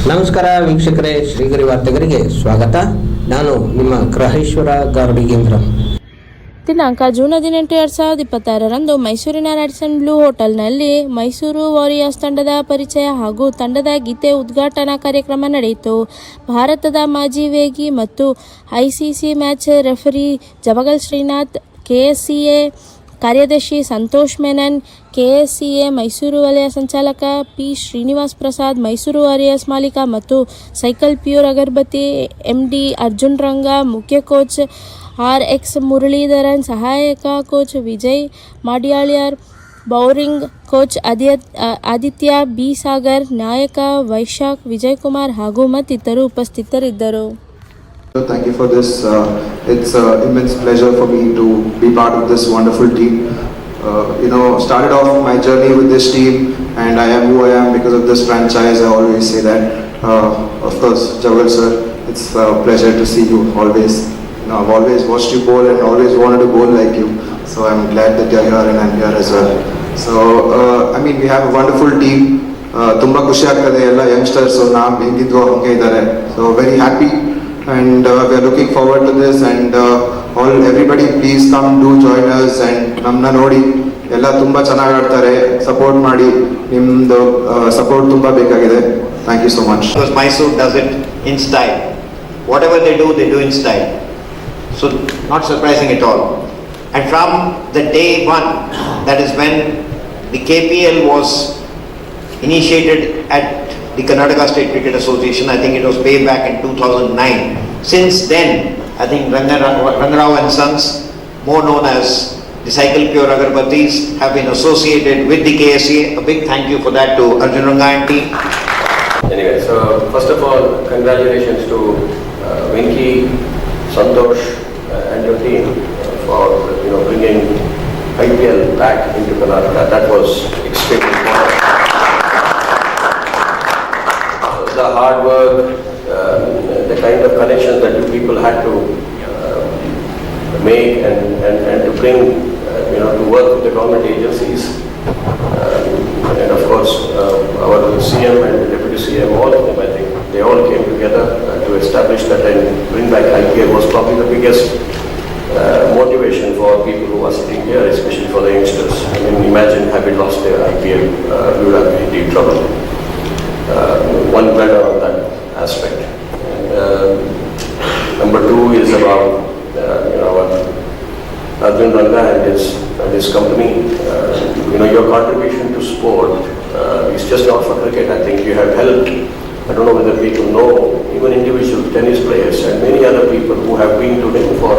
ನಮಸ್ಕಾರ ವೀಕ್ಷಕರೇ, ಶ್ರೀಗರಿ ವಾರ್ತೆಗರಿಗೆ ಸ್ವಾಗತ. ನಾನು ನಿಮ್ಮ ಗ್ರಹೇಶ್ವರ ಗಾರ್ಡಿಗೇಂದ್ರ. ದಿನಾಂಕ ಜೂನ್ 18, 2026ರಂದು ಮೈಸೂರಿನ ರ್ಯಾಡಿಸನ್ ಬ್ಲೂ ಹೋಟೆಲ್ನಲ್ಲಿ ಮೈಸೂರು ವಾರಿಯರ್ಸ್ ತಂಡದ ಪರಿಚಯ ಹಾಗೂ ತಂಡದ ಗೀತೆ ಉದ್ಘಾಟನಾ ಕಾರ್ಯಕ್ರಮ ನಡೆಯಿತು. ಭಾರತದ ಮಾಜಿ ವೇಗಿ ಮತ್ತು ICC match referee Javagal Srinath, KSCA ಕಾರ್ಯದರ್ಶಿ ಸಂತೋಷ್ ಮೆನನ್, ಕೆಎಸ್ಸಿಎ ಮೈಸೂರು ವಲಯ ಸಂಚಾಲಕ ಪಿ ಶ್ರೀನಿವಾಸ್ ಪ್ರಸಾದ್, ಮೈಸೂರು ವಾರಿಯರ್ಸ್ ಮಾಲೀಕ ಮತ್ತು Cycle Pure Agarbathi MD Arjun Ranga, ಮುಖ್ಯ ಕೋಚ್ ಆರ್ಎಕ್ಸ್ ಮುರಳೀಧರನ್, ಸಹಾಯಕ coach Vijay Madyalkar, bowling coach Aditya B Sagar, ನಾಯಕ ವೈಶಾಖ್ ವಿಜಯಕುಮಾರ್ ಹಾಗೂ ಮತ್ತಿತರರು ಉಪಸ್ಥಿತರಿದ್ದರು. Thank you for this. It's an immense pleasure for me to be part of this wonderful team. Started off my journey with this team, and I am who I am because of this franchise. I always say that. Of course, Javal sir, it's a pleasure to see you always. I've always watched you bowl and always wanted to bowl like you. So I'm glad that you're here and I'm here as well. So we have a wonderful team. ತುಂಬಾ ಖುಷಿ ಆಗ್ತದೆ, ಎಲ್ಲ youngsters ನಾವು ಹೆಂಗಿದ್ವೋ ಹಂಗೆ ಇದ್ದಾರೆ. So very happy. And we are looking forward to this, and everybody please come do join us and namna nodi ella tumba chennagi aadtare, support ಮಾಡಿ, ನಿಮ್ಮದು support ತುಂಬಾ ಬೇಕಾಗಿದೆ. Thank you so much. Because Mysore does it in style. Whatever they do in style. So not surprising at all. And from the day one, that is when the KPL was initiated at the Karnataka State Cricket Association. I think it was way back in 2009. Since then, I think Rangarao and Sons, more known as the Cycle Pure Agarbattis, have been associated with the KSA. A big thank you for that to Arjun Ranga and team. Anyway, so first of all, congratulations to Venki, Santosh and your team for bringing IPL back into Karnataka. That was extremely important. The hard work, the kind of connections that you people had to make and to bring, to work with the government agencies, and of course our CM and the Deputy CM, all of them, I think they all came together to establish that and bring back IPL was probably the biggest motivation for people who are sitting here, especially for the youngsters. Imagine having lost their IPL, we would have been in deep trouble. One better on that aspect. And, number two is about Arjun Ranga and his company. Your contribution to sport is just not for cricket. I think you have helped. I don't know whether people know, even individual tennis players and many other people who have been to him for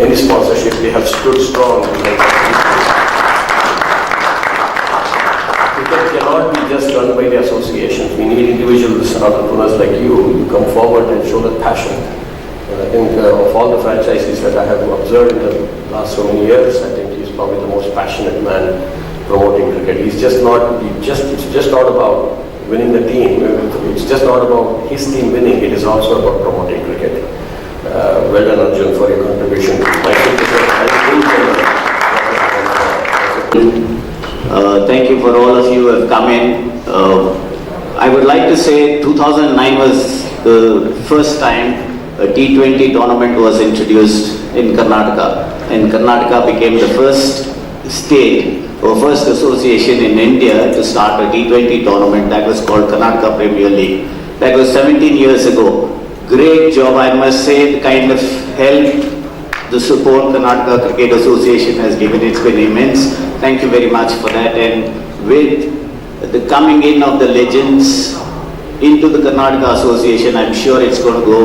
any sponsorship. They have stood strong. Cricket cannot be just run by the association. We need individuals, entrepreneurs like you to come forward and show that passion. I think of all the franchises that I have observed in the last so many years, I think he's probably the most passionate man promoting cricket. It's just not about winning the team. It's just not about his team winning. It is also about promoting cricket. Well done, Arjun, for your contribution. Thank you for all of you who have come in. I would like to say 2009 was the first time a T20 tournament was introduced in Karnataka, and Karnataka became the first state or first association in India to start a T20 tournament that was called Karnataka Premier League. That was 17 years ago. Great job, I must say. The kind of help, the support Karnataka Cricket Association has given, it's been immense. Thank you very much for that. And with the coming in of the legends into the Karnataka Association, I'm sure it's going to go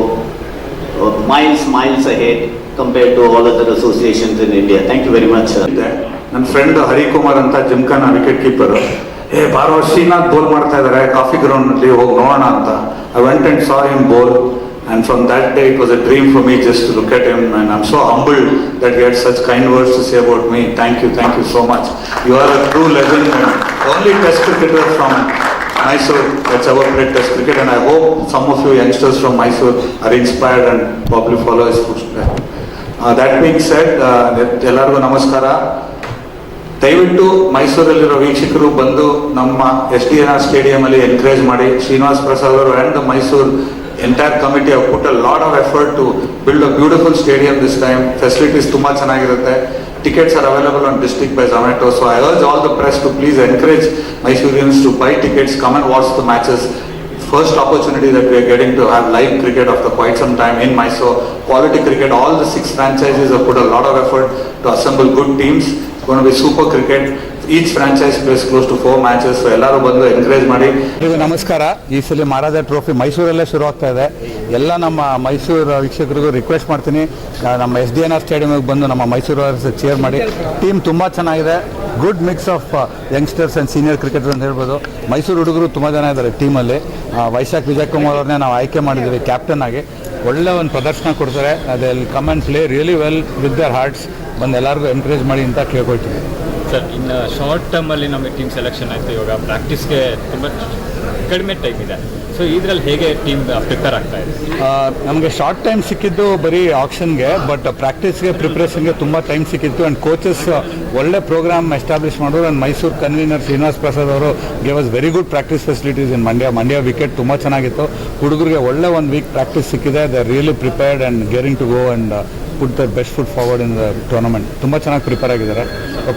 miles ahead compared to all other associations in India. Thank you very much, sir. ನನ್ನ friend Harikumar ಅಂತ ಜಿಮ್ಖಾನ wicket keeper, ಬಾರೋ ಶ್ರೀನಾಥ್ ಬೋಲ್ ಮಾಡ್ತಾ ಇದ್ದಾರೆ coffee ಗ್ರೌಂಡ್ನಲ್ಲಿ, ಹೋಗಿ ನೋಡೋಣ ಅಂತ. I went and saw him bowl, and from that day it was a dream for me just to look at him, and I'm so humbled that he had such kind words to say about me. Thank you so much. You are a true legend, and only test cricketer from Mysore that's ever played test cricket, and I hope some of you youngsters from Mysore are inspired and probably follow his footsteps. That being said, ಎಲ್ಲರಿಗೂ ನಮಸ್ಕಾರ. ದಯವಿಟ್ಟು ಮೈಸೂರಲ್ಲಿರೋ ವೀಕ್ಷಕರು ಬಂದು ನಮ್ಮ SDNR stadium ಅಲ್ಲಿ encourage ಮಾಡಿ. ಶ್ರೀನಿವಾಸ್ ಪ್ರಸಾದ್ ಅವರು and the Mysore entire committee have put a lot of effort to build a beautiful stadium this time. Facilities ತುಂಬಾ ಚೆನ್ನಾಗಿರುತ್ತೆ. Tickets are available on District by Zomato. So I urge all the press to please encourage Mysoreans to buy tickets, come and watch the matches. First opportunity that we are getting to have live cricket after quite some time in Mysore. Quality cricket, all the 6 franchises have put a lot of effort to assemble good teams. It's going to be super cricket. Each franchise plays close to 4 matches. So ಎಲ್ಲರೂ ಬಂದು encourage ಮಾಡಿ. ನಮಸ್ಕಾರ. ಈ ಸಲ ಮಹಾರಾಜ trophy ಮೈಸೂರಲ್ಲೇ ಶುರು ಆಗ್ತಾ ಇದೆ. ಎಲ್ಲ ನಮ್ಮ ಮೈಸೂರು ವೀಕ್ಷಕರಿಗೂ ರಿಕ್ವೆಸ್ಟ್ ಮಾಡ್ತೀನಿ, ನಮ್ಮ SDNR ಸ್ಟೇಡಿಯಂಗೆ ಬಂದು ನಮ್ಮ ಮೈಸೂರು ಚೇರ್ ಮಾಡಿ. ಟೀಮ್ ತುಂಬ ಚೆನ್ನಾಗಿದೆ. Good mix of youngsters and senior cricketer ಅಂತ ಹೇಳ್ಬೋದು. ಮೈಸೂರು ಹುಡುಗರು ತುಂಬ ಜನ ಇದ್ದಾರೆ ಟೀಮಲ್ಲಿ. ವೈಶಾಖ್ ವಿಜಯ್ ಕುಮಾರ್ ಅವ್ರನ್ನೇ ನಾವು ಆಯ್ಕೆ ಮಾಡಿದ್ದೀವಿ ಕ್ಯಾಪ್ಟನ್ ಆಗಿ. ಒಳ್ಳೆ ಒಂದು ಪ್ರದರ್ಶನ ಕೊಡ್ತಾರೆ. ಅದೇ come and play really well with their hearts. ಬಂದು ಎಲ್ಲರಿಗೂ ಎನ್ಕರೇಜ್ ಮಾಡಿ ಅಂತ ಕೇಳ್ಕೊಳ್ತೀವಿ. ಸರ್, ಇನ್ನು ಶಾರ್ಟ್ ಟರ್ಮಲ್ಲಿ ನಮಗೆ ಟೀಮ್ ಸೆಲೆಕ್ಷನ್ ಆಯಿತು. ಇವಾಗ ಪ್ರಾಕ್ಟೀಸ್ಗೆ ತುಂಬ ಕಡಿಮೆ ಟೈಮ್ ಇದೆ. ಸೊ ಇದರಲ್ಲಿ ಹೇಗೆ ಟೀಮ್ ಪ್ರಿಪೇರ್ ಆಗ್ತಾ ಇದೆ? ನಮಗೆ ಶಾರ್ಟ್ ಟೈಮ್ ಸಿಕ್ಕಿದ್ದು ಬರೀ ಆಕ್ಷನ್ಗೆ, ಬಟ್ ಪ್ರಾಕ್ಟೀಸ್ಗೆ ಪ್ರಿಪ್ರೇಷನ್ಗೆ ತುಂಬ ಟೈಮ್ ಸಿಕ್ಕಿತ್ತು. ಆ್ಯಂಡ್ ಕೋಚಸ್ ಒಳ್ಳೆ ಪ್ರೋಗ್ರಾಮ್ ಎಸ್ಟಾಬ್ಲಿಷ್ ಮಾಡೋರು. ಆ್ಯಂಡ್ ಮೈಸೂರು ಕನ್ವೀನರ್ ಶ್ರೀನಿವಾಸ್ ಪ್ರಸಾದ್ ಅವರು gave us very good practice facilities in Mandya wicket ತುಂಬ ಚೆನ್ನಾಗಿತ್ತು. ಹುಡುಗರಿಗೆ ಒಳ್ಳೆ 1 ವೀಕ್ ಪ್ರಾಕ್ಟೀಸ್ ಸಿಕ್ಕಿದೆ. They are really prepared and gearing to go and put the best foot forward in the tournament. ತುಂಬ ಚೆನ್ನಾಗಿ prepare ಆಗಿದ್ದಾರೆ.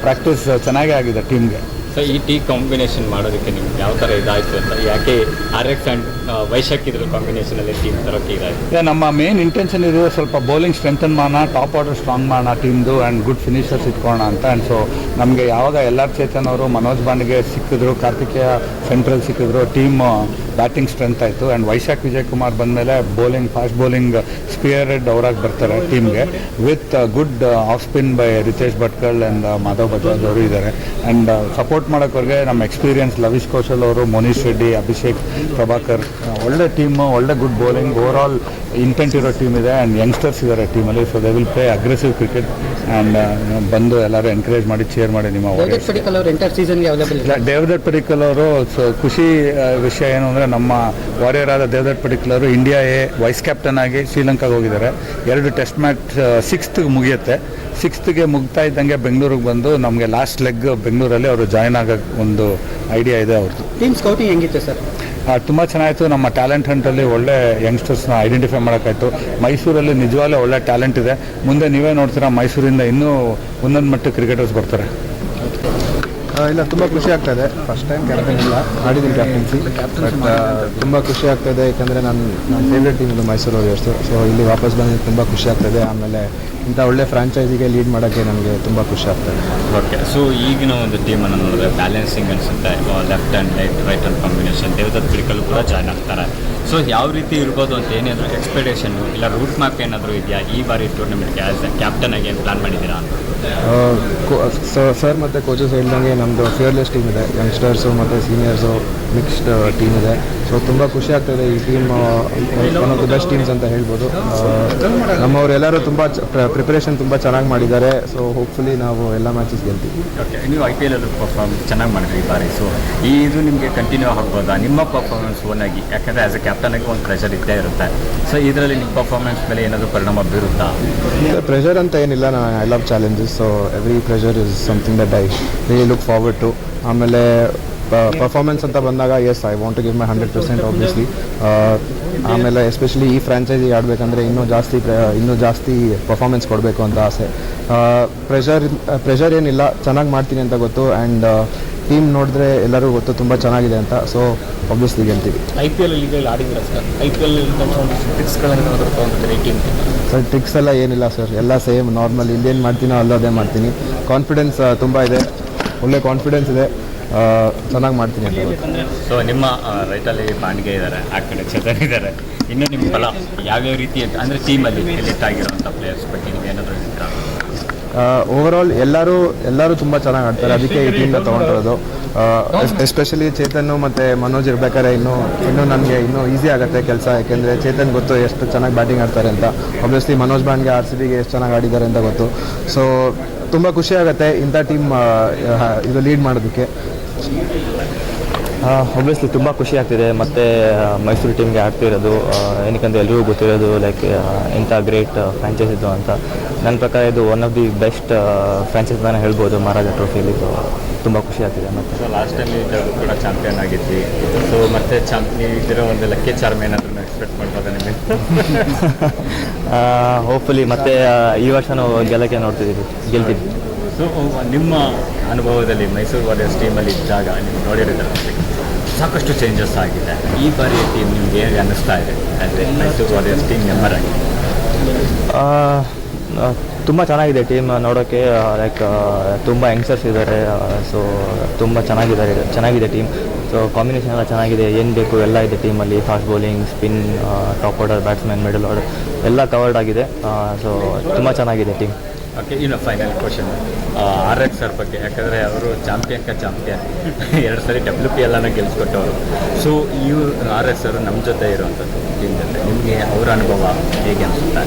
ಪ್ರಾಕ್ಟೀಸ್ ಚೆನ್ನಾಗೇ ಆಗಿದೆ ಟೀಮ್ಗೆ. ಸೊ ಈ ಟೀಮ್ ಕಾಂಬಿನೇಷನ್ ಮಾಡೋದಕ್ಕೆ ನಿಮ್ಗೆ ಯಾವ ಥರ ಇದಾಯಿತು ಅಂತ, ಯಾಕೆ RX ಆ್ಯಂಡ್ ವೈಶಾಖ್ ಇದ್ರ ಕಾಂಬಿನೇಷನಲ್ಲಿ ಟೀಮ್ ತರೋಕ್ಕೆ ಇದಾಯಿತು? ನಮ್ಮ ಮೇನ್ ಇಂಟೆನ್ಷನ್ ಇದೆ ಸ್ವಲ್ಪ ಬೌಲಿಂಗ್ ಸ್ಟ್ರೆಂಥನ್ ಮಾಡೋಣ, ಟಾಪ್ ಆರ್ಡರ್ ಸ್ಟ್ರಾಂಗ್ ಮಾಡೋಣ ಟೀಮ್ದು, ಆ್ಯಂಡ್ ಗುಡ್ ಫಿನಿಷರ್ಸ್ ಇಟ್ಕೊಳ್ಳೋಣ ಅಂತ. ಆ್ಯಂಡ್ ಸೊ ನಮಗೆ ಯಾವಾಗ LR ಚೇತನ್ ಅವರು ಮನೋಜ್ ಬಾಂಡ್ಗೆ ಸಿಕ್ಕಿದ್ರು, ಕಾರ್ತಿಕೇಯ ಸೆಂಟ್ರಲ್ ಸಿಕ್ಕಿದ್ರು, ಟೀಮ್ ಬ್ಯಾಟಿಂಗ್ ಸ್ಟ್ರೆಂತ್ ಆಯಿತು. ಆ್ಯಂಡ್ ವೈಶಾಖ್ ವಿಜಯ್ ಕುಮಾರ್ ಬಂದಮೇಲೆ ಬೌಲಿಂಗ್ ಫಾಸ್ಟ್ ಬೌಲಿಂಗ್ ಸ್ಪಿಯರೆಡ್ ಅವರಾಗಿ ಬರ್ತಾರೆ ಟೀಮ್ಗೆ, with good of spin by Ritesh Bhatkal and Madhav Bajaj ಅವರು ಇದ್ದಾರೆ. ಆ್ಯಂಡ್ ಸಪೋರ್ಟ್ ಮಾಡೋಕ್ಕೋರಿಗೆ ನಮ್ಮ ಎಕ್ಸ್ಪೀರಿಯನ್ಸ್ ಲವೀಶ್ ಕೌಶಲ್ ಅವರು, ಮನೀಶ್ ರೆಡ್ಡಿ, ಅಭಿಷೇಕ್ ಪ್ರಭಾಕರ್, ಒಳ್ಳೆ ಟೀಮು, ಒಳ್ಳೆ good bowling, over all intent ಇರೋ ಟೀಮ್ ಇದೆ. ಆ್ಯಂಡ್ ಯಂಗ್ಸ್ಟರ್ಸ್ ಇದ್ದಾರೆ ಟೀಮಲ್ಲಿ. So they will play aggressive cricket. And ಬಂದು ಎಲ್ಲರೂ ಎನ್ಕರೇಜ್ ಮಾಡಿ ಚೇರ್ ಮಾಡಿ. ನಿಮ್ಮ ದೇವದತ್ ಪಡಿಕ್ಕಲ್ ಅವರು ಖುಷಿ ವಿಷಯ ಏನು ಅಂದರೆ, ನಮ್ಮ ವಾರಿಯರ್ ಆದ ದೇವದತ್ ಪಡಿಕ್ಕಲ್ ಅವರು ಇಂಡಿಯಾ ವೈಸ್ ಕ್ಯಾಪ್ಟನ್ ಆಗಿ ಶ್ರೀಲಂಕಾಗೆ ಹೋಗಿದ್ದಾರೆ. 2 ಟೆಸ್ಟ್ ಮ್ಯಾಚ್ 6th ಮುಗಿಯುತ್ತೆ. 6th ಮುಗ್ತಾ ಇದ್ದಂಗೆ ಬೆಂಗಳೂರಿಗೆ ಬಂದು ನಮಗೆ ಲಾಸ್ಟ್ ಲೆಗ್ ಬೆಂಗಳೂರಲ್ಲಿ ಅವರು ಜಾಯ್ನ್ ಆಗೋಕ್ಕೆ ಒಂದು ಐಡಿಯಾ ಇದೆ ಅವ್ರದ್ದು. ಟೀಮ್ ಸ್ಕೌಟಿಂಗ್ ಹೆಂಗಿತ್ತು ಸರ್? ತುಂಬ ಚೆನ್ನಾಗಿತ್ತು. ನಮ್ಮ ಟ್ಯಾಲೆಂಟ್ ಹಂಟಲ್ಲಿ ಒಳ್ಳೆ ಯಂಗ್ಸ್ಟರ್ಸ್ನ ಐಡೆಂಟಿಫೈ ಮಾಡೋಕ್ಕಾಯಿತು. ಮೈಸೂರಲ್ಲಿ ನಿಜವಾಗ್ಲೂ ಒಳ್ಳೆ ಟ್ಯಾಲೆಂಟ್ ಇದೆ. ಮುಂದೆ ನೀವೇ ನೋಡ್ತೀರಾ, ಮೈಸೂರಿಂದ ಇನ್ನೂ ಒಂದೊಂದು ಮಟ್ಟ ಕ್ರಿಕೆಟರ್ಸ್ ಬರ್ತಾರೆ. ಇಲ್ಲ, ತುಂಬ ಖುಷಿ ಆಗ್ತಾಯಿದೆ. ಫಸ್ಟ್ ಟೈಮ್ ಕ್ಯಾಪ್ಟನ್ ಇಲ್ಲ, ಆಡಿದ್ದೀನಿ ಕ್ಯಾಪ್ಟನ್ಸಿ. ಬಟ್ ತುಂಬ ಖುಷಿ ಆಗ್ತಾಯಿದೆ, ಯಾಕಂದರೆ ನನ್ನ ಫೇವ್ರೇಟ್ ಟೀಮ್ ಇದು ಮೈಸೂರು ವಾರಿಯರ್ಸು. ಸೊ ಇಲ್ಲಿ ವಾಪಸ್ ಬಂದು ತುಂಬ ಖುಷಿ ಆಗ್ತಾಯಿದೆ. ಆಮೇಲೆ ಇಂಥ ಒಳ್ಳೆ ಫ್ರಾಂಚೈಸಿಗೆ ಲೀಡ್ ಮಾಡೋಕ್ಕೆ ನನಗೆ ತುಂಬ ಖುಷಿ ಆಗ್ತಾಯಿದೆ. ಓಕೆ, ಸೊ ಈಗಿನ ಒಂದು ಟೀಮನ್ನು ನೋಡಿದ್ರೆ ಬ್ಯಾಲೆನ್ಸಿಂಗ್ ಅನಿಸುತ್ತೆ. Left and right hand combination. Devdutt Padikkal ಕೂಡ ಜಾಯ್ನ್ ಆಗ್ತಾರೆ. ಸೊ ಯಾವ ರೀತಿ ಇರ್ಬೋದು ಅಂತ ಏನಾದರೂ ಎಕ್ಸ್ಪೆಕ್ಟೇಷನ್ನು ಇಲ್ಲ ರೂಟ್ ಮ್ಯಾಪ್ ಏನಾದರೂ ಇದೆಯಾ ಈ ಬಾರಿ ಟೂರ್ನಮೆಂಟ್ಗೆ ಆ್ಯಸ್ ಎ ಕ್ಯಾಪ್ಟನ್ ಆಗಿ ಏನು ಪ್ಲಾನ್ ಮಾಡಿದ್ದೀರಾ? ಸರ್ ಮತ್ತು ಕೋಚಸ್ ಹೇಳ್ದಂಗೆ ನಮ್ಮದು ಫಿಯರ್ಲೆಸ್ ಟೀಮ್ ಇದೆ. ಯಂಗ್ಸ್ಟರ್ಸು ಮತ್ತು ಸೀನಿಯರ್ಸು ಮಿಕ್ಸ್ಡ್ ಟೀಮ್ ಇದೆ. ಸೊ ತುಂಬ ಖುಷಿ ಆಗ್ತಾಯಿದೆ. ಈ team one of the best teams ಅಂತ ಹೇಳ್ಬೋದು. ನಮ್ಮವರೆಲ್ಲರೂ ತುಂಬ ಪ್ರಿಪರೇಷನ್ ತುಂಬ ಚೆನ್ನಾಗಿ ಮಾಡಿದ್ದಾರೆ. ಸೊ ಹೋಪ್ಫುಲಿ ನಾವು ಎಲ್ಲ ಮ್ಯಾಚಸ್ ಗೆಲ್ತೀವಿ. ಓಕೆ, ನೀವು IPL ಪರ್ಫಾರ್ಮೆನ್ಸ್ ಚೆನ್ನಾಗಿ ಮಾಡಿದ್ರಿ ಈ ಬಾರಿ. ಸೊ ಇದು ನಿಮಗೆ ಕಂಟಿನ್ಯೂ ಆಗ್ಬೋದಾ ನಿಮ್ಮ ಪರ್ಫಾರ್ಮೆನ್ಸ್ ಓನಾಗಿ? ಯಾಕಂದರೆ ಆ್ಯಸ್ ಎ ಕ್ಯಾಪ್ಟನ್ ಆಗಿ ಒಂದು ಪ್ರೆಷರ್ ಇದ್ದೇ ಇರುತ್ತೆ. ಸೊ ಇದರಲ್ಲಿ ನಿಮ್ಮ ಪರ್ಫಾರ್ಮೆನ್ಸ್ ಮೇಲೆ ಏನಾದರೂ ಪರಿಣಾಮ ಬೀರುತ್ತಾ? ಪ್ರೆಷರ್ ಅಂತ ಏನಿಲ್ಲ. I love challenges. So every pressure is something that I really look forward to. ಆಮೇಲೆ ಪರ್ಫಾರ್ಮೆನ್ಸ್ ಅಂತ ಬಂದಾಗ yes, I want to give my 100% obviously. ಆಮೇಲೆ ಎಸ್ಪೆಷಲಿ ಈ ಫ್ರಾಂಚೈಸಿ ಆಡಬೇಕಂದ್ರೆ ಇನ್ನೂ ಜಾಸ್ತಿ ಪರ್ಫಾರ್ಮೆನ್ಸ್ ಕೊಡಬೇಕು ಅಂತ ಆಸೆ. ಪ್ರೆಷರ್ ಏನಿಲ್ಲ, ಚೆನ್ನಾಗಿ ಮಾಡ್ತೀನಿ ಅಂತ ಗೊತ್ತು. ಆ್ಯಂಡ್ ಟೀಮ್ ನೋಡಿದ್ರೆ ಎಲ್ಲರೂ ಗೊತ್ತು ತುಂಬ ಚೆನ್ನಾಗಿದೆ ಅಂತ. ಸೊ ಆಬ್ವಿಯಸ್ಲಿ ಗೆಲ್ತೀವಿ. IPL ಲೀಗಲ್ಲಿ ಆಡಿದ್ರೆ ಸರ್, IPL ಟ್ರಿಕ್ಸ್ಗಳನ್ನು ತೊಗೊಂಡಿದ್ದೀರಿ ಟೀಮ್? ಸರ್ ಟ್ರಿಕ್ಸ್ ಎಲ್ಲ ಏನಿಲ್ಲ ಸರ್, ಎಲ್ಲ ಸೇಮ್ ನಾರ್ಮಲ್. ಇಲ್ಲೇನು ಮಾಡ್ತೀನೋ ಅಲ್ಲದೇ ಮಾಡ್ತೀನಿ. ಕಾನ್ಫಿಡೆನ್ಸ್ ತುಂಬ ಇದೆ, ಒಳ್ಳೆ ಕಾನ್ಫಿಡೆನ್ಸ್ ಇದೆ, ಚೆನ್ನಾಗಿ ಮಾಡ್ತೀನಿ ಅಂತ. ಸೊ ನಿಮ್ಮ ರೈಟಲ್ಲಿ ಬಾಂಡ್ಗೆ ಇದ್ದಾರೆ, ಆ ಕಡೆ ಚೇತನ್ ಇದ್ದಾರೆ. ಇನ್ನು ನಿಮ್ಮ ಫಲ ಯಾವ್ಯಾವ ರೀತಿ ಅಂದರೆ ಟೀಮಲ್ಲಿ ಎಲಿಟ್ ಆಗಿರೋಂಥ ಪ್ಲೇಯರ್ಸ್ ಬಗ್ಗೆ ನೀವು ಏನಾದರೂ ಹೇಳ್ತೀರಾ? ಓವರಾಲ್ ಎಲ್ಲರೂ ತುಂಬ ಚೆನ್ನಾಗಿ ಆಡ್ತಾರೆ. ಅದಕ್ಕೆ ಈ ಟೀಮ್ನ ತೊಗೊಂಡಿರೋದು. ಎಸ್ಪೆಷಲಿ ಚೇತನ್ ಮತ್ತು ಮನೋಜ್ ಇರ್ಬೇಕಾದ್ರೆ ಇನ್ನೂ ನನಗೆ ಇನ್ನೂ ಈಸಿ ಆಗುತ್ತೆ ಕೆಲಸ. ಯಾಕೆಂದರೆ ಚೇತನ್ ಗೊತ್ತು ಎಷ್ಟು ಚೆನ್ನಾಗಿ ಬ್ಯಾಟಿಂಗ್ ಆಡ್ತಾರೆ ಅಂತ. ಆಬ್ವಿಯಸ್ಲಿ ಮನೋಜ್ ಬಾಂಡ್ಗೆ RCBಗೆ ಎಷ್ಟು ಚೆನ್ನಾಗಿ ಆಡಿದ್ದಾರೆ ಅಂತ ಗೊತ್ತು. ಸೊ ತುಂಬ ಖುಷಿ ಆಗುತ್ತೆ ಇಂಥ ಟೀಮ್ ಇದು ಲೀಡ್ ಮಾಡೋದಕ್ಕೆ. ಒಬ್ವಿಯಸ್ಲಿ ತುಂಬ ಖುಷಿ ಆಗ್ತಿದೆ ಮತ್ತು ಮೈಸೂರು ಟೀಮ್ಗೆ ಆಡ್ತಿರೋದು ಏನಕ್ಕಂದ್ರೆ ಎಲ್ರಿಗೂ ಗೊತ್ತಿರೋದು ಲೈಕ್ ಇಂಥ ಗ್ರೇಟ್ ಫ್ರಾಂಚೈಸ್ ಇದು ಅಂತ. ನನ್ನ ಪ್ರಕಾರ ಇದು one of the best franchise ನಾನು ಹೇಳ್ಬೋದು ಮಹಾರಾಜ ಟ್ರೋಫಿಯಲ್ಲಿ. ತುಂಬ ಖುಷಿ ಆಗ್ತಿದೆ. ಮತ್ತು ಸೊ ಲಾಸ್ಟ್ ಟೈಮ್ ಇದ್ದಾಗ ಕೂಡ ಚಾಂಪಿಯನ್ ಆಗಿದ್ವಿ. ಸೊ ಮತ್ತೆ ನೀವು ಇದರ ಒಂದು ಲಕ್ಕಿ ಚಾರ್ಮ್ ಏನಾದರೂ ಎಕ್ಸ್ಪೆಕ್ಟ್ ಮಾಡ್ಬೋದಾ ನಿಮಗೆ? ಹೋಪ್ಫುಲಿ ಮತ್ತೆ ಈ ವರ್ಷನೂ ಗೆಲ್ಲಕ್ಕೆ ಗೆಲ್ತಿದ್ವಿ. ಸೊ ನಿಮ್ಮ ಅನುಭವದಲ್ಲಿ ಮೈಸೂರು ವಾರಿಯರ್ಸ್ ಟೀಮಲ್ಲಿ ಇದ್ದಾಗ ನೀವು ನೋಡಿರೋದ್ರಲ್ಲಿ ಸಾಕಷ್ಟು ಚೇಂಜಸ್ ಆಗಿದೆ. ಈ ಬಾರಿಯ ಟೀಮ್ ನಿಮ್ಗೆ ಹೇಗೆ ಅನ್ನಿಸ್ತಾ ಇದೆ as A Mysuru warriors team member ಆಗಿ? ತುಂಬ ಚೆನ್ನಾಗಿದೆ ಟೀಮ್ ನೋಡೋಕ್ಕೆ. ಲೈಕ್ ತುಂಬ ಯಂಗ್ಸ್ಟರ್ಸ್ ಇದ್ದಾರೆ. ಸೊ ತುಂಬ ಚೆನ್ನಾಗಿದೆ ಟೀಮ್. ಸೊ ಕಾಂಬಿನೇಷನ್ ಎಲ್ಲ ಚೆನ್ನಾಗಿದೆ. ಏನು ಬೇಕು ಎಲ್ಲ ಇದೆ ಟೀಮಲ್ಲಿ. Fast bowling, spin, top order, batsman, middle order ಎಲ್ಲ ಕವರ್ಡ್ ಆಗಿದೆ. ಸೊ ತುಂಬ ಚೆನ್ನಾಗಿದೆ ಟೀಮ್. ಓಕೆ, ಇನ್ನು ಫೈನಲ್ ಕ್ವಶನ್ RX ಸರ್ ಬಗ್ಗೆ. ಯಾಕಂದರೆ ಅವರು ಚಾಂಪಿಯನ್ 2 ಸರಿ WPL ಗೆಲ್ಲಿಸ್ಕೊಟ್ಟವರು. ಸೊ ಇವರು RX ಸರ್ ನಮ್ಮ ಜೊತೆ ಇರುವಂಥದ್ದು ಟೀಮ್ ಜೊತೆ ನಿಮಗೆ ಅವರ ಅನುಭವ ಹೇಗೆ ಅನಿಸುತ್ತೆ?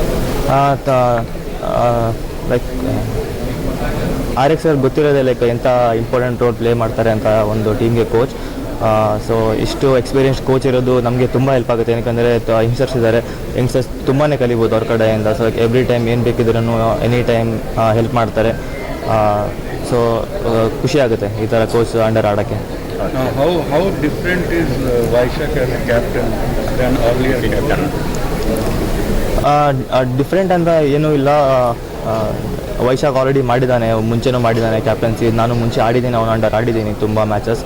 ಲೈಕ್ RX ಸರ್ ಗೊತ್ತಿರೋದೇ ಲೈಕ್ ಎಂಥ ಇಂಪಾರ್ಟೆಂಟ್ ರೋಲ್ ಪ್ಲೇ ಮಾಡ್ತಾರೆ ಅಂತ ಒಂದು ಟೀಮ್ಗೆ ಕೋಚ್. ಸೊ ಇಷ್ಟು ಎಕ್ಸ್ಪೀರಿಯನ್ಸ್ ಕೋಚ್ ಇರೋದು ನಮಗೆ ತುಂಬ ಹೆಲ್ಪ್ ಆಗುತ್ತೆ. ಏನಕ್ಕೆ ಯಂಗ್ಸ್ಟರ್ಸ್ ಇದ್ದಾರೆ, ಯಂಗ್ಸ್ಟರ್ಸ್ ತುಂಬಾ ಕಲಿಬೋದು ಅವ್ರ ಕಡೆಯಿಂದ. ಸೊ ಎವ್ರಿ ಟೈಮ್ ಏನು ಬೇಕಿದ್ರೂ ಎನಿ ಟೈಮ್ ಹೆಲ್ಪ್ ಮಾಡ್ತಾರೆ. ಸೊ ಖುಷಿ ಆಗುತ್ತೆ ಈ ಥರ ಕೋಚ್ ಅಂಡರ್ ಆಡೋಕ್ಕೆ. How different is Vaishak as a captain than earlier captain? Different ಅಂತ ಏನೂ ಇಲ್ಲ. ವೈಶಾಖ್ ಆಲ್ರೆಡಿ ಮಾಡಿದ್ದಾನೆ, ಮುಂಚೆನೂ ಮಾಡಿದ್ದಾನೆ ಕ್ಯಾಪ್ಟನ್ಸಿ. ನಾನು ಮುಂಚೆ ಆಡಿದ್ದೀನಿ, ಅವನು ಅಂಡರ್ ಆಡಿದ್ದೀನಿ ತುಂಬ ಮ್ಯಾಚಸ್.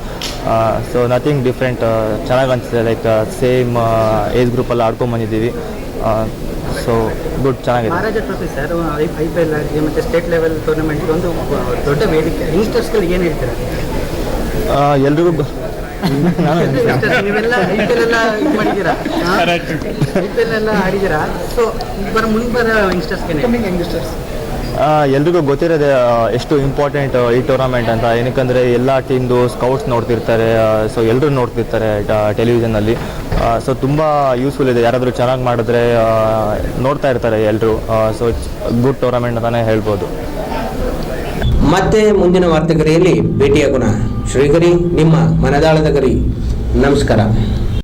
So nothing different. ಚೆನ್ನಾಗಿ ಅನಿಸ್ತಿದೆ. ಲೈಕ್ ಸೇಮ್ ಏಜ್ ಗ್ರೂಪಲ್ಲಿ ಆಡ್ಕೊಂಬಂದಿದ್ದೀವಿ. ಸೊ ಗುಡ್, ಚೆನ್ನಾಗಿದೆ. ಮಹಾರಾಜ ಟ್ರೋಫಿ ಸರ್ IPL ಆಗಿ ಮತ್ತು ಸ್ಟೇಟ್ ಲೆವೆಲ್ ಟೂರ್ನಮೆಂಟ್ಗೆ ಒಂದು ದೊಡ್ಡ ವೇದಿಕೆ. ಯಂಗ್ಸ್ಟರ್ಸ್ಗಳಿಗೆ ಏನು ಹೇಳ್ತೀರಾ? ಎಲ್ರಿಗೂ ನೀವೆಲ್ಲ IPL ಎಲ್ಲ ಇದು ಮಾಡಿದ್ದೀರಾ, IPL ಎಲ್ಲ ಆಡಿದ್ದೀರಾ. ಸೊ ಮುಂಬರ ಯಂಗ್ಸ್ಟರ್ಸ್ ಎಲ್ರಿಗೂ ಗೊತ್ತಿರೋದೆ ಎಷ್ಟು ಇಂಪಾರ್ಟೆಂಟ್ ಈ ಟೂರ್ನಮೆಂಟ್ ಅಂತ. ಏನಕ್ಕಂದರೆ ಎಲ್ಲ ಟೀಮ್ದು ಸ್ಕೌಟ್ಸ್ ನೋಡ್ತಿರ್ತಾರೆ. ಸೊ ಎಲ್ಲರೂ ನೋಡ್ತಿರ್ತಾರೆ ಟೆಲಿವಿಷನಲ್ಲಿ. ಸೊ ತುಂಬ ಯೂಸ್ಫುಲ್ ಇದೆ. ಯಾರಾದರೂ ಚೆನ್ನಾಗಿ ಮಾಡಿದ್ರೆ ನೋಡ್ತಾ ಇರ್ತಾರೆ ಎಲ್ಲರೂ. ಸೊ ಇಟ್ಸ್ ಗುಡ್ ಟೂರ್ನಮೆಂಟ್ ಅಂತಲೇ ಹೇಳ್ಬೋದು. ಮತ್ತೆ ಮುಂದಿನ ವಾರ್ತೆಗರಿಯಲ್ಲಿ ಭೇಟಿಯಾಗೋಣ. ಶ್ರೀಗರಿ, ನಿಮ್ಮ ಮನದಾಳದ ಗರಿ. ನಮಸ್ಕಾರ.